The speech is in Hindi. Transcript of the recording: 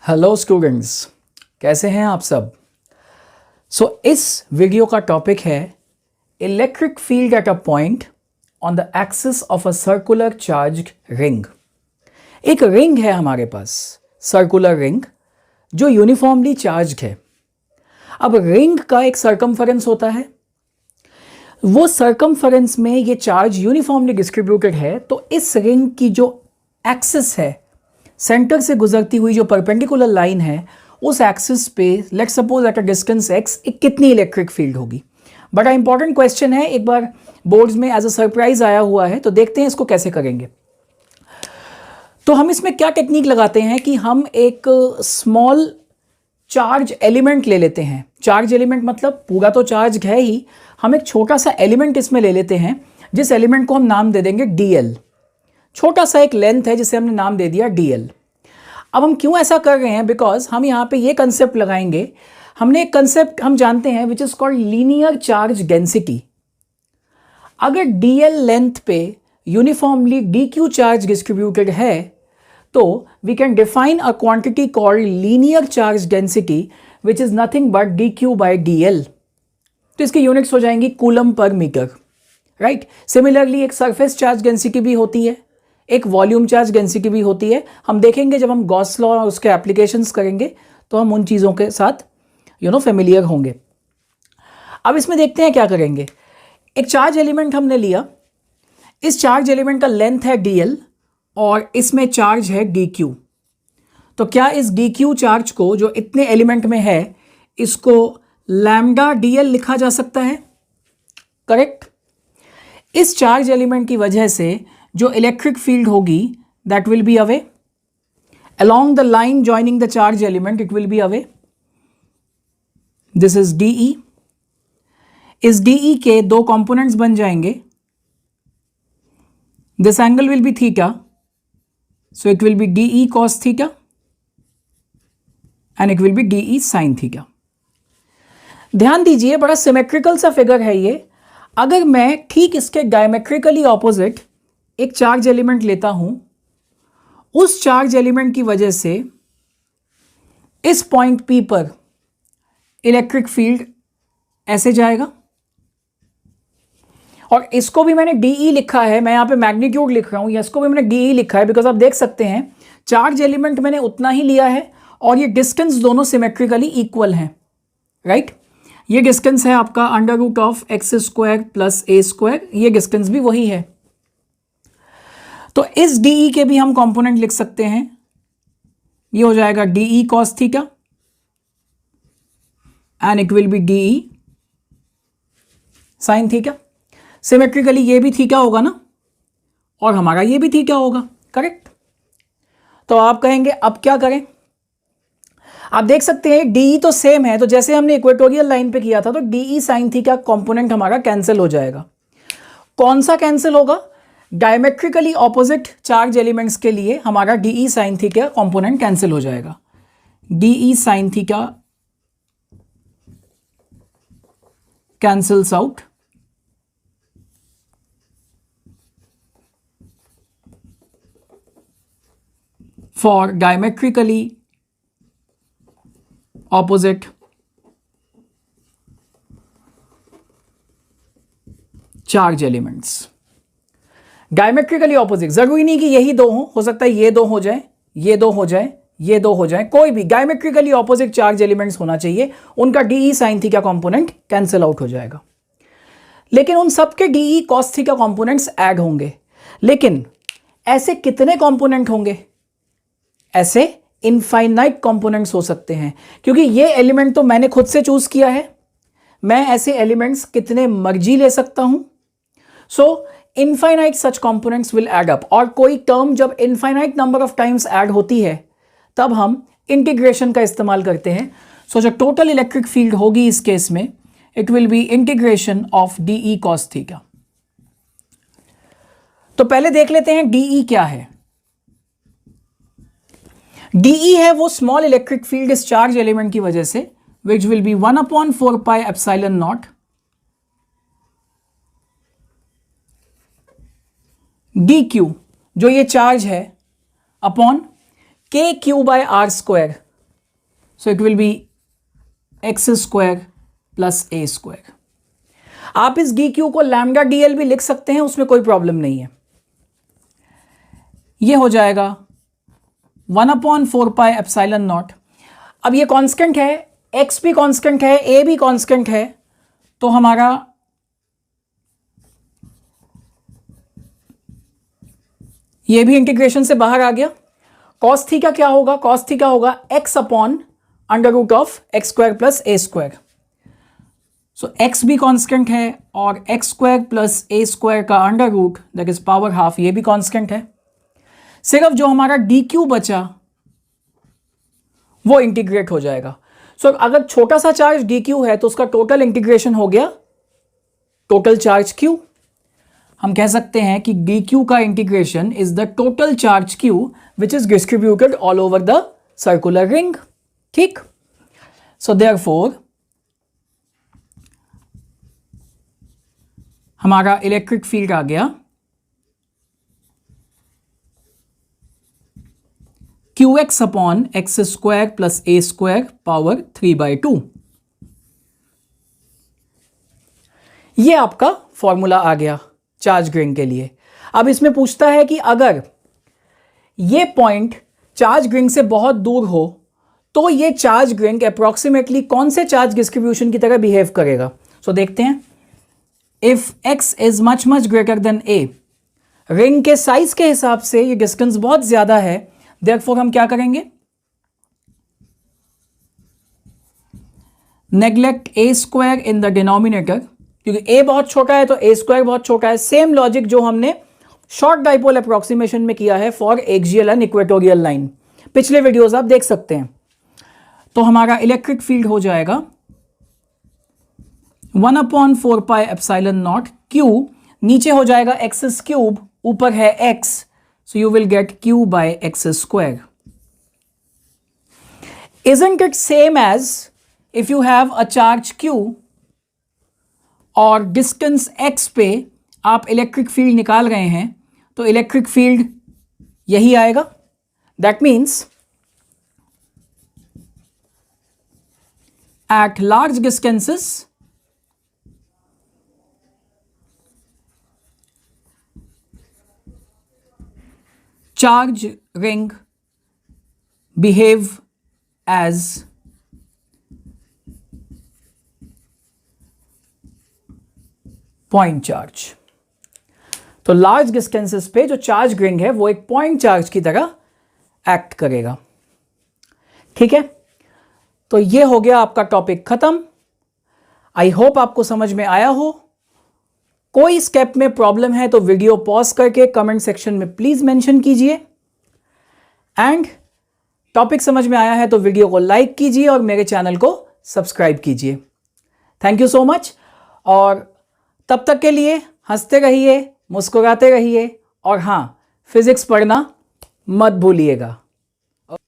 हेलो स्टूडेंट्स, कैसे हैं आप सब। इस वीडियो का टॉपिक है electric field at a point on the axis of a circular charged ring. एक रिंग है हमारे पास, सर्कुलर रिंग, जो यूनिफॉर्मली चार्ज्ड है। अब रिंग का एक सर्कमफरेंस होता है, वो सर्कमफरेंस में ये चार्ज यूनिफॉर्मली डिस्ट्रीब्यूटेड है। तो इस रिंग की जो एक्सिस है, सेंटर से गुजरती हुई जो परपेंडिकुलर लाइन है, उस एक्सिस पे let's suppose at a distance x एक कितनी इलेक्ट्रिक फील्ड होगी। बड़ा इंपॉर्टेंट क्वेश्चन है, एक बार बोर्ड्स में एज अ सरप्राइज आया हुआ है, तो देखते हैं इसको कैसे करेंगे। तो हम इसमें क्या टेक्निक लगाते हैं कि हम एक स्मॉल चार्ज एलिमेंट ले लेते हैं। चार्ज एलिमेंट मतलब पूरा तो चार्ज है ही, हम एक छोटा सा एलिमेंट इसमें ले लेते हैं, जिस एलिमेंट को हम नाम दे देंगे dl। छोटा सा एक लेंथ है जिसे हमने नाम दे दिया dl। अब हम क्यों ऐसा कर रहे हैं, बिकॉज हम यहाँ पे ये कंसेप्ट लगाएंगे। हमने एक कंसेप्ट हम जानते हैं which is called linear charge density. अगर dl लेंथ पे यूनिफॉर्मली dq चार्ज डिस्ट्रीब्यूटेड है, तो we can define a quantity called linear charge density which is nothing but dq by dl। तो इसकी यूनिट्स हो जाएंगी coulomb per metre, right. Similarly एक सरफेस चार्ज डेंसिटी भी होती है, एक वॉल्यूम चार्ज डेंसिटी भी होती है। हम देखेंगे जब हम गॉस लॉ और उसके एप्लीकेशंस करेंगे तो हम उन चीज़ों के साथ फेमिलियर होंगे। अब इसमें देखते हैं क्या करेंगे। एक चार्ज एलिमेंट हमने लिया, इस चार्ज एलिमेंट का लेंथ है dl और इसमें चार्ज है dq। तो क्या इस dq चार्ज को जो इतने एलिमेंट में है, इसको लैम्डा dl लिखा जा सकता है, करेक्ट। इस चार्ज एलिमेंट की वजह से जो इलेक्ट्रिक फील्ड होगी that will be away along the line joining the charge element, it will be away. This is dE। इस dE के दो कंपोनेंट्स बन जाएंगे। This angle will be theta, so it will be dE cos theta and it will be dE sin theta। ध्यान दीजिए, बड़ा सिमेट्रिकल सा फिगर है ये। अगर मैं ठीक इसके डायमेट्रिकली ऑपोजिट एक चार्ज एलिमेंट लेता हूं, उस चार्ज एलिमेंट की वजह से इस पॉइंट P पर इलेक्ट्रिक फील्ड ऐसे जाएगा, और इसको भी मैंने dE लिखा है। मैं यहां पे मैग्नीट्यूड लिख रहा हूं, या इसको भी मैंने dE लिखा है बिकॉज आप देख सकते हैं चार्ज एलिमेंट मैंने उतना ही लिया है और ये डिस्टेंस दोनों सिमेट्रिकली इक्वल हैं, राइट। ये डिस्टेंस है आपका √(x² + a², ये डिस्टेंस भी वही है। तो इस dE के भी हम कंपोनेंट लिख सकते हैं, ये हो जाएगा dE cos theta and it will be dE sin theta. Symmetrically ये भी थीटा होगा ना, और हमारा ये भी थीटा होगा, करेक्ट। तो आप कहेंगे अब क्या करें। आप देख सकते हैं dE तो सेम है, तो जैसे हमने इक्वेटोरियल लाइन पे किया था, तो dE sin थीटा कंपोनेंट हमारा कैंसिल हो जाएगा। कौन सा कैंसिल होगा, डायमेट्रिकली ऑपोजिट चार्ज एलिमेंट्स के लिए हमारा dE sin theta component cancel हो जाएगा। dE sin theta cancels out, for diametrically opposite charge elements. Diametrically opposite जरूरी नहीं कि यही दो हो सकता है ये दो हो जाए, ये दो हो जाए, ये दो हो जाए, कोई भी डायमेट्रिकली ऑपोजिट चार्ज एलिमेंट्स होना चाहिए, उनका dE sin theta component cancel out हो जाएगा। लेकिन उन सबके dE cos theta components add होंगे। लेकिन ऐसे कितने कंपोनेंट होंगे, ऐसे इनफाइनाइट कंपोनेंट्स हो सकते हैं, क्योंकि ये एलिमेंट तो मैंने खुद से चूज किया है, मैं ऐसे एलिमेंट्स कितने मर्जी ले सकता हूं। So infinite such components will add up, और कोई टर्म जब infinite number of times add होती है तब हम इंटीग्रेशन का इस्तेमाल करते हैं। सो जो टोटल इलेक्ट्रिक फील्ड होगी इस केस में, it will be integration of dE cos theta. तो पहले देख लेते हैं dE क्या है। dE है वो स्मॉल इलेक्ट्रिक फील्ड इस चार्ज एलिमेंट की वजह से, which will be 1/4 pi epsilon naught dq, जो ये चार्ज है, upon kq/r²। So it will be x square plus A square. आप इस डी क्यू को लैम्डा डी एल भी लिख सकते हैं, उसमें कोई प्रॉब्लम नहीं है। ये हो जाएगा 1/4 एप्सिलॉन नॉट। अब ये कांस्टेंट है, x भी कांस्टेंट है, a भी कांस्टेंट है, तो हमारा ये भी इंटीग्रेशन से बाहर आ गया। कॉस थीटा क्या होगा? कॉस थीटा होगा x/√(x² + a²। सो x भी कांस्टेंट है और x² + a² का under root that is power half, ये भी कांस्टेंट है। सिर्फ जो हमारा dq बचा वो इंटीग्रेट हो जाएगा। सो अगर छोटा सा चार्ज dq है तो उसका टोटल इंटीग्रेशन हो गया टोटल चार्ज q। हम कह सकते हैं कि dq का integration is the total charge q which is distributed all over the circular ring. ठीक, सो देयरफॉर हमारा इलेक्ट्रिक फील्ड आ गया qx/x² + a² पावर 3/2। ये आपका फॉर्मूला आ गया चार्ज रिंग के लिए। अब इसमें पूछता है कि अगर ये पॉइंट चार्ज रिंग से बहुत दूर हो तो ये चार्ज रिंग अप्रोक्सीमेटली कौन से चार्ज डिस्ट्रीब्यूशन की तरह बिहेव करेगा। सो देखते हैं। If x is much greater than a, ring के साइज के हिसाब से ये डिस्टेंस बहुत ज्यादा है, देयरफॉर हम क्या करेंगे? Neglect a² in the denominator, क्योंकि a बहुत छोटा है तो a² बहुत छोटा है। सेम लॉजिक जो हमने शॉर्ट डाइपोल अप्रोक्सीमेशन में किया है for axial and equatorial line, पिछले वीडियोस आप देख सकते हैं। तो हमारा इलेक्ट्रिक फील्ड हो जाएगा 1/4 एप्सिलॉन नॉट q, नीचे हो जाएगा x³, ऊपर है x, so you will get q/x²। Isn't it same as if you have a charge q और डिस्टेंस x पे आप इलेक्ट्रिक फील्ड निकाल रहे हैं, तो इलेक्ट्रिक फील्ड यही आएगा। That means at large distances charge ring behave as point charge. तो लार्ज डिस्टेंसेस पे जो चार्ज रिंग है वो एक पॉइंट चार्ज की तरह एक्ट करेगा। ठीक है, तो ये हो गया आपका टॉपिक खत्म। आई होप आपको समझ में आया हो। कोई स्टेप में प्रॉब्लम है तो वीडियो पॉज करके कमेंट सेक्शन में प्लीज मेंशन कीजिए। एंड टॉपिक समझ में आया है तो वीडियो को लाइक कीजिए और मेरे चैनल को सब्सक्राइब कीजिए। Thank you so much. और तब तक के लिए हंसते रहिए, मुस्कुराते रहिए और हाँ, फिजिक्स पढ़ना मत भूलिएगा।